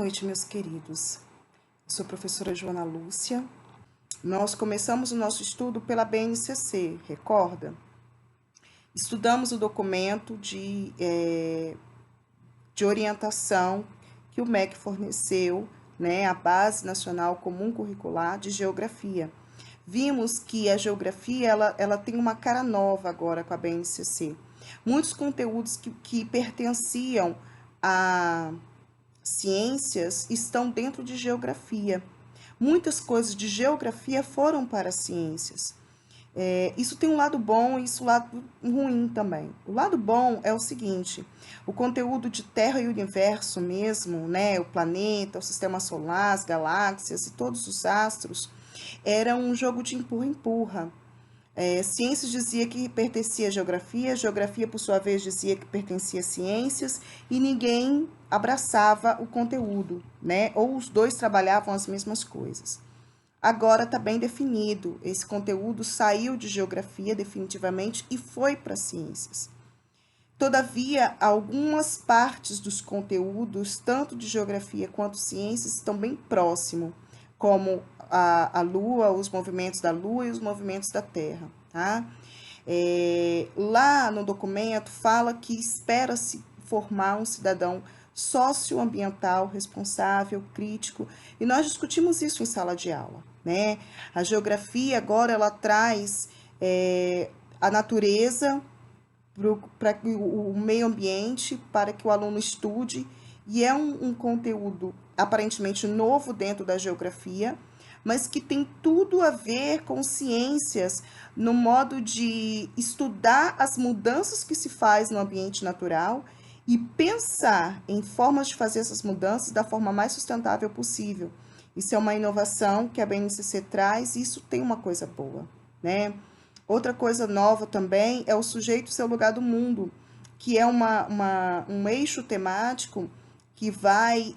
noite, meus queridos. Eu sou a professora Joana Lúcia. Nós começamos o nosso estudo pela BNCC, recorda? Estudamos o documento de orientação que o MEC forneceu, né, a Base Nacional Comum Curricular de Geografia. Vimos que a geografia ela tem uma cara nova agora com a BNCC. Muitos conteúdos que pertenciam a ciências estão dentro de geografia. Muitas coisas de geografia foram para ciências. Isso tem um lado bom e isso um lado ruim também. O lado bom é o seguinte: o conteúdo de Terra e Universo mesmo, né, o planeta, o sistema solar, as galáxias e todos os astros, era um jogo de empurra-empurra. Ciências dizia que pertencia à geografia, geografia, por sua vez, dizia que pertencia a ciências, e ninguém abraçava o conteúdo, né? Ou os dois trabalhavam as mesmas coisas. Agora está bem definido, esse conteúdo saiu de geografia definitivamente e foi para ciências. Todavia, algumas partes dos conteúdos, tanto de geografia quanto ciências, estão bem próximos, como a Lua, os movimentos da Lua e os movimentos da Terra. Tá? Lá no documento fala que espera-se formar um cidadão socioambiental, responsável, crítico, e nós discutimos isso em sala de aula. Né? A geografia agora ela traz a natureza para o meio ambiente, para que o aluno estude, e é um conteúdo aparentemente novo dentro da geografia, mas que tem tudo a ver com ciências no modo de estudar as mudanças que se faz no ambiente natural e pensar em formas de fazer essas mudanças da forma mais sustentável possível. Isso é uma inovação que a BNCC traz e isso tem uma coisa boa, né? Outra coisa nova também é o sujeito e seu lugar do mundo, que é um eixo temático que vai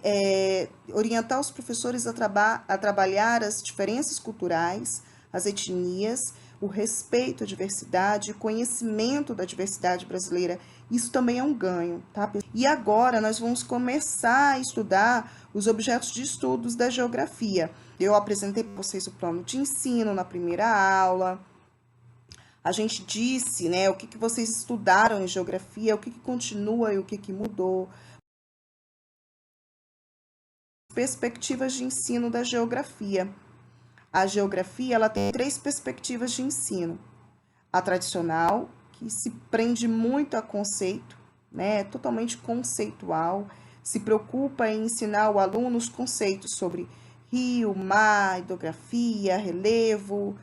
orientar os professores a trabalhar as diferenças culturais, as etnias, o respeito à diversidade, o conhecimento da diversidade brasileira. Isso também é um ganho, tá? E agora nós vamos começar a estudar os objetos de estudos da geografia. Eu apresentei para vocês o plano de ensino na primeira aula. A gente disse, né, o que vocês estudaram em geografia, o que continua e o que mudou. Perspectivas de ensino da geografia. A geografia ela tem 3 perspectivas de ensino. A tradicional, que se prende muito a conceito, né, totalmente conceitual, se preocupa em ensinar o aluno os conceitos sobre rio, mar, hidrografia, relevo,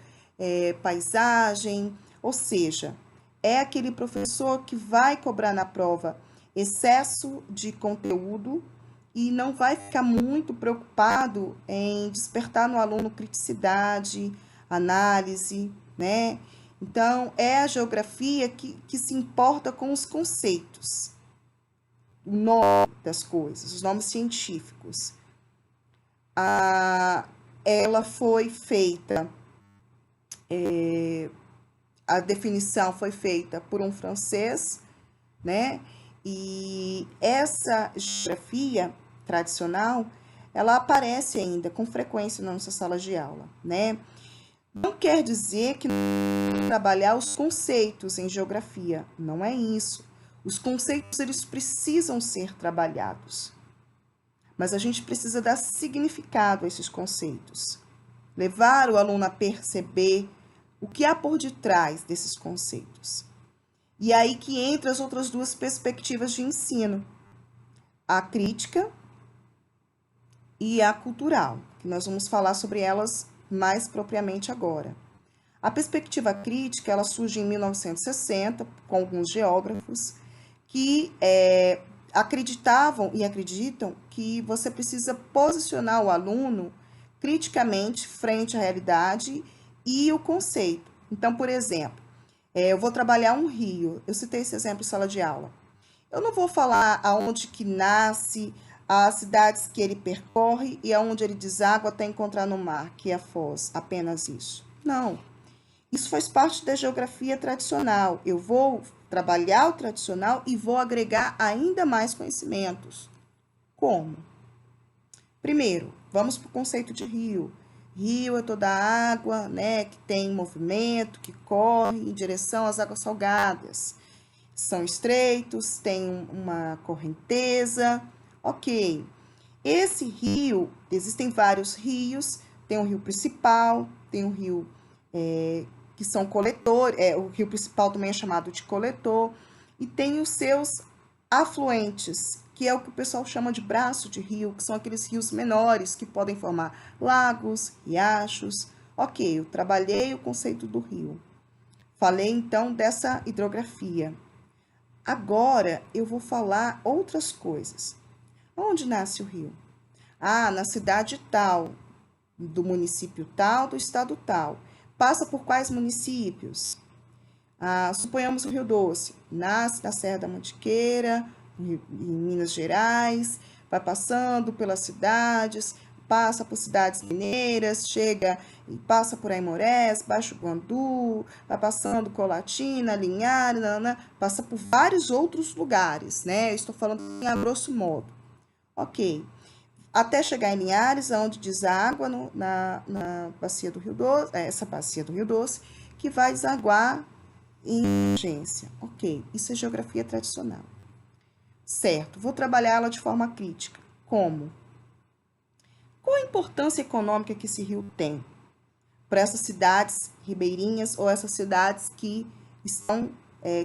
paisagem, ou seja, é aquele professor que vai cobrar na prova excesso de conteúdo e não vai ficar muito preocupado em despertar no aluno criticidade, análise, né? Então, é a geografia que se importa com os conceitos, o nome das coisas, os nomes científicos. Ela foi feita, a definição foi feita por um francês, né? E essa geografia tradicional, ela aparece ainda com frequência na nossa sala de aula, né? Não quer dizer que não trabalhar os conceitos em geografia, não é isso. Os conceitos, eles precisam ser trabalhados, mas a gente precisa dar significado a esses conceitos, levar o aluno a perceber o que há por detrás desses conceitos. E aí que entra as outras 2 perspectivas de ensino, a crítica e a cultural, que nós vamos falar sobre elas mais propriamente agora. A perspectiva crítica, ela surge em 1960, com alguns geógrafos que acreditavam e acreditam que você precisa posicionar o aluno criticamente frente à realidade e o conceito. Então, por exemplo, eu vou trabalhar um rio, eu citei esse exemplo em sala de aula. Eu não vou falar aonde que nasce, as cidades que ele percorre e aonde ele deságua até encontrar no mar, que é a Foz, apenas isso. Não, isso faz parte da geografia tradicional. Eu vou trabalhar o tradicional e vou agregar ainda mais conhecimentos. Como? Primeiro, vamos para o conceito de rio. Rio é toda água, né, que tem movimento, que corre em direção às águas salgadas. São estreitos, tem uma correnteza, ok. Esse rio, existem vários rios, tem um rio principal, tem um rio que são coletores, o rio principal também é chamado de coletor, e tem os seus afluentes, que é o que o pessoal chama de braço de rio, que são aqueles rios menores que podem formar lagos, riachos. Ok, eu trabalhei o conceito do rio. Falei então dessa hidrografia. Agora eu vou falar outras coisas. Onde nasce o rio? Ah, na cidade tal, do município tal, do estado tal. Passa por quais municípios? Ah, suponhamos o Rio Doce. Nasce na Serra da Mantiqueira, em Minas Gerais, vai passando pelas cidades, passa por cidades mineiras, chega e passa por Aimorés, Baixo Guandu, vai passando Colatina, Linhares, passa por vários outros lugares, né? Eu estou falando a grosso modo. Ok. Até chegar em Linhares, onde deságua na bacia do Rio Doce, essa bacia do Rio Doce, que vai desaguar em urgência. Ok, isso é geografia tradicional. Certo, vou trabalhá-la de forma crítica. Como? Qual a importância econômica que esse rio tem para essas cidades ribeirinhas ou essas cidades que estão,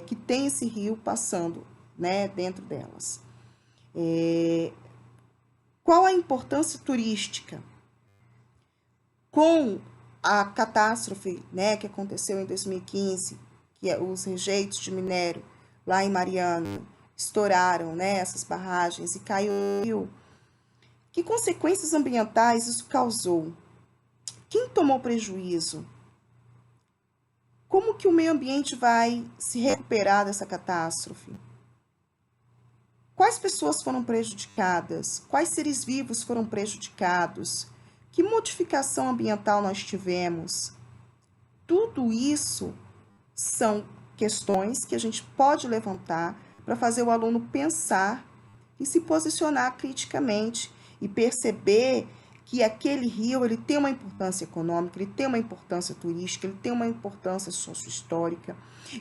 que tem esse rio passando, né, dentro delas? Qual a importância turística? Com a catástrofe, né, que aconteceu em 2015, que os rejeitos de minério lá em Mariana estouraram, né, essas barragens e caiu o rio. Que consequências ambientais isso causou? Quem tomou prejuízo? Como que o meio ambiente vai se recuperar dessa catástrofe? Quais pessoas foram prejudicadas? Quais seres vivos foram prejudicados? Que modificação ambiental nós tivemos? Tudo isso são questões que a gente pode levantar para fazer o aluno pensar e se posicionar criticamente e perceber que aquele rio ele tem uma importância econômica, ele tem uma importância turística, ele tem uma importância sociohistórica,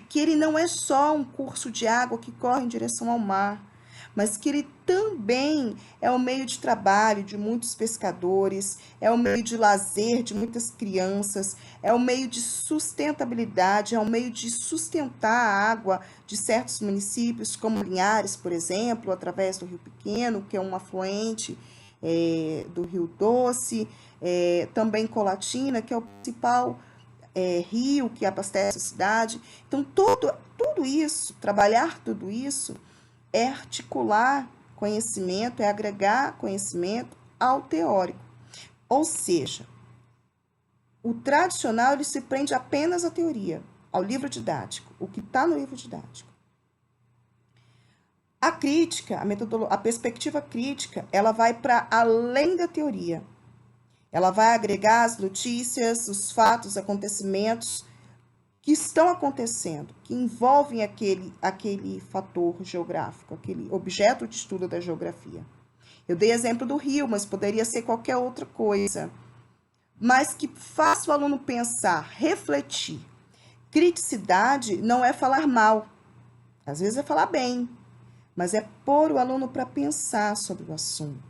que ele não é só um curso de água que corre em direção ao mar, mas que ele também é o meio de trabalho de muitos pescadores, é o meio de lazer de muitas crianças, é o meio de sustentabilidade, é o meio de sustentar a água de certos municípios, como Linhares, por exemplo, através do Rio Pequeno, que é um afluente do Rio Doce, também Colatina, que é o principal rio que abastece a cidade. Então, tudo isso, trabalhar tudo isso, é articular conhecimento, é agregar conhecimento ao teórico. Ou seja, o tradicional ele se prende apenas à teoria, ao livro didático, o que está no livro didático. A crítica, a perspectiva crítica, ela vai para além da teoria. Ela vai agregar as notícias, os fatos, acontecimentos que estão acontecendo, que envolvem aquele fator geográfico, aquele objeto de estudo da geografia. Eu dei exemplo do rio, mas poderia ser qualquer outra coisa. Mas que faça o aluno pensar, refletir. Criticidade não é falar mal, às vezes é falar bem, mas é pôr o aluno para pensar sobre o assunto,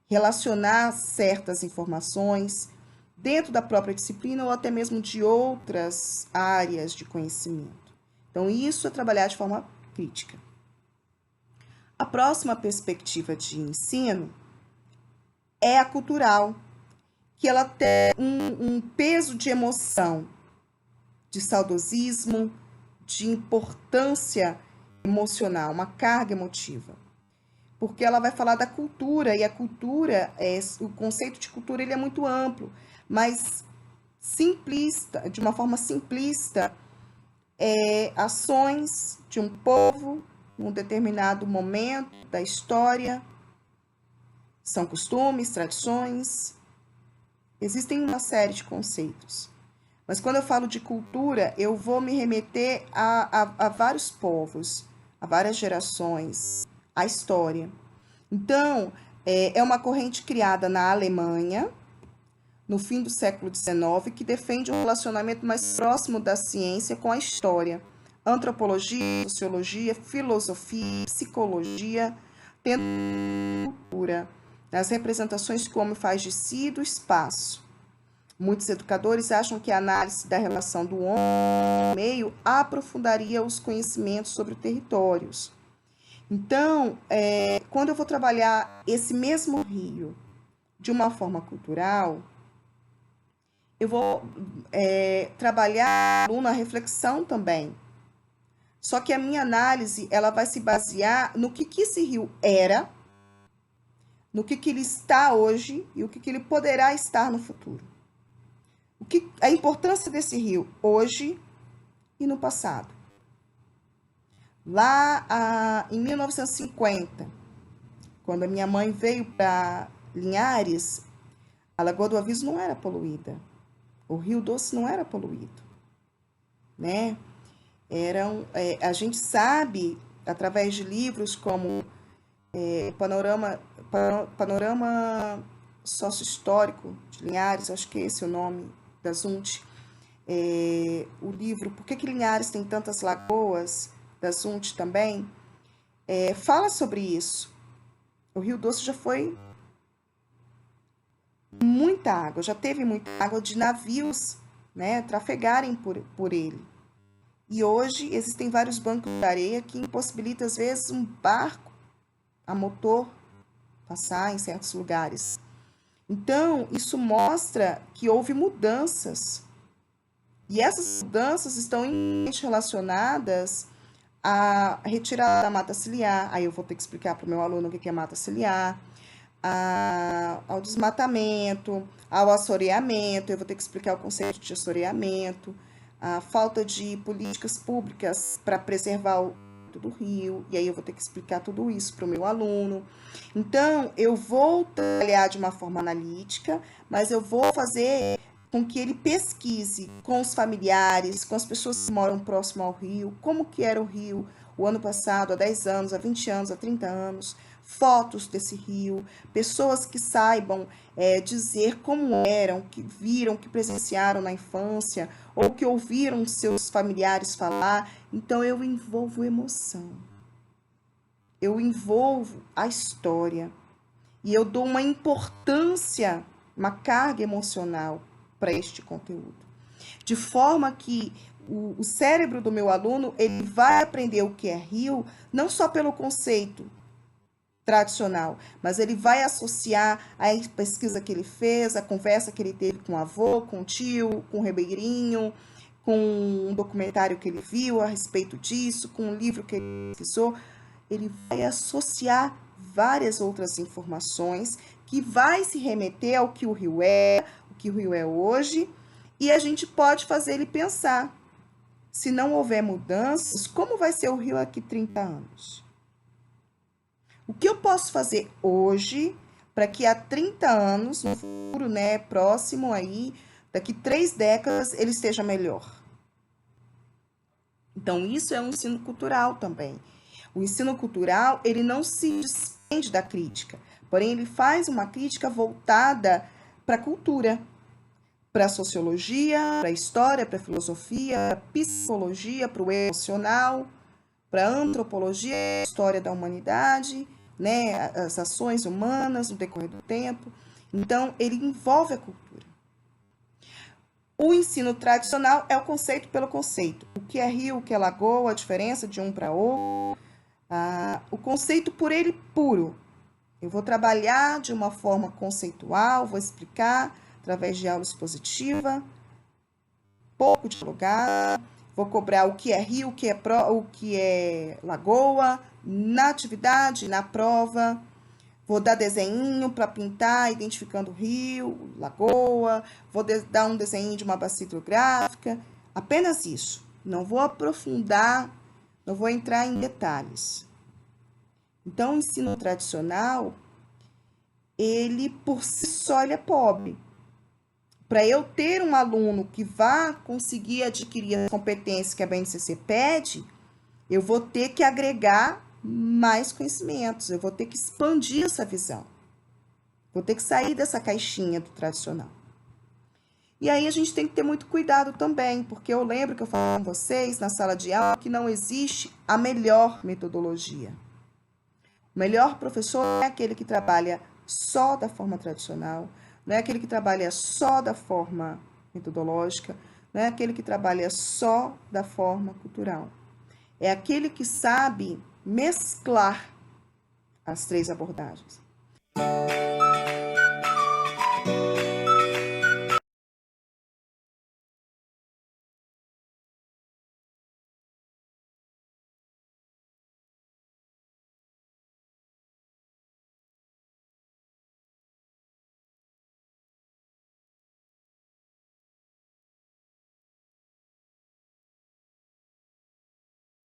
relacionar certas informações dentro da própria disciplina ou até mesmo de outras áreas de conhecimento. Então, isso é trabalhar de forma crítica. A próxima perspectiva de ensino é a cultural, que ela tem um peso de emoção, de saudosismo, de importância emocional, uma carga emotiva. Porque ela vai falar da cultura, e a cultura, o conceito de cultura ele é muito amplo, mas simplista, de uma forma simplista, ações de um povo num determinado momento da história, são costumes, tradições, existem uma série de conceitos. Mas quando eu falo de cultura, eu vou me remeter a vários povos, a várias gerações, a história. Então, É uma corrente criada na Alemanha, no fim do século XIX, que defende um relacionamento mais próximo da ciência com a história. Antropologia, sociologia, filosofia, psicologia, tendo cultura, nas representações que o homem faz de si e do espaço. Muitos educadores acham que a análise da relação do homem com o meio aprofundaria os conhecimentos sobre territórios. Então, quando eu vou trabalhar esse mesmo rio de uma forma cultural, eu vou trabalhar na reflexão também. Só que a minha análise ela vai se basear no que esse rio era, no que ele está hoje e o que ele poderá estar no futuro. A importância desse rio hoje e no passado. Lá em 1950, quando a minha mãe veio para Linhares, a Lagoa do Aviso não era poluída. O Rio Doce não era poluído, né? A gente sabe, através de livros como Panorama Sócio-Histórico de Linhares, acho que esse é o nome da Zunte, o livro Por que Linhares tem tantas lagoas, da Zunte também, fala sobre isso. O Rio Doce já foi muita água, já teve muita água de navios, né, trafegarem por ele. E hoje existem vários bancos de areia que impossibilitam, às vezes, um barco a motor passar em certos lugares. Então, isso mostra que houve mudanças. E essas mudanças estão relacionadas à retirada da mata ciliar. Aí eu vou ter que explicar para o meu aluno o que é mata ciliar. Ao desmatamento, ao assoreamento, eu vou ter que explicar o conceito de assoreamento, a falta de políticas públicas para preservar o do rio, e aí eu vou ter que explicar tudo isso para o meu aluno. Então, eu vou trabalhar de uma forma analítica, mas eu vou fazer com que ele pesquise com os familiares, com as pessoas que moram próximo ao rio, como que era o rio o ano passado, há 10 anos, há 20 anos, há 30 anos, fotos desse rio, pessoas que saibam dizer como eram, que viram, que presenciaram na infância, ou que ouviram seus familiares falar. Então, eu envolvo emoção, eu envolvo a história, e eu dou uma importância, uma carga emocional para este conteúdo, de forma que o cérebro do meu aluno ele vai aprender o que é rio, não só pelo conceito tradicional, mas ele vai associar a pesquisa que ele fez, a conversa que ele teve com o avô, com o tio, com o ribeirinho, com um documentário que ele viu a respeito disso, com um livro que ele pesquisou. Ele vai associar várias outras informações que vai se remeter ao que o rio é, o que o rio é hoje, e a gente pode fazer ele pensar, se não houver mudanças, como vai ser o rio daqui 30 anos? O que eu posso fazer hoje para que há 30 anos, no futuro, né, próximo aí, daqui 3 décadas, ele esteja melhor? Então, isso é um ensino cultural também. O ensino cultural, ele não se despende da crítica, porém, ele faz uma crítica voltada para a cultura, para a sociologia, para a história, para a filosofia, para a psicologia, para o emocional, para a antropologia, a história da humanidade, né, as ações humanas no decorrer do tempo. Então, ele envolve a cultura. O ensino tradicional é o conceito pelo conceito. O que é rio, o que é lagoa, a diferença de um para outro. O conceito por ele puro. Eu vou trabalhar de uma forma conceitual, vou explicar através de aula expositiva, pouco dialogar, vou cobrar o que é rio, o que é lagoa, na atividade, na prova. Vou dar desenho para pintar, identificando rio, lagoa. Vou dar um desenho de uma bacia hidrográfica. Apenas isso. Não vou aprofundar, não vou entrar em detalhes. Então, o ensino tradicional, ele por si só ele é pobre. Para eu ter um aluno que vá conseguir adquirir as competências que a BNCC pede, eu vou ter que agregar mais conhecimentos, eu vou ter que expandir essa visão. Vou ter que sair dessa caixinha do tradicional. E aí a gente tem que ter muito cuidado também, porque eu lembro que eu falei com vocês na sala de aula que não existe a melhor metodologia. O melhor professor não é aquele que trabalha só da forma tradicional, não é aquele que trabalha só da forma metodológica, não é aquele que trabalha só da forma cultural. É aquele que sabe mesclar as três abordagens.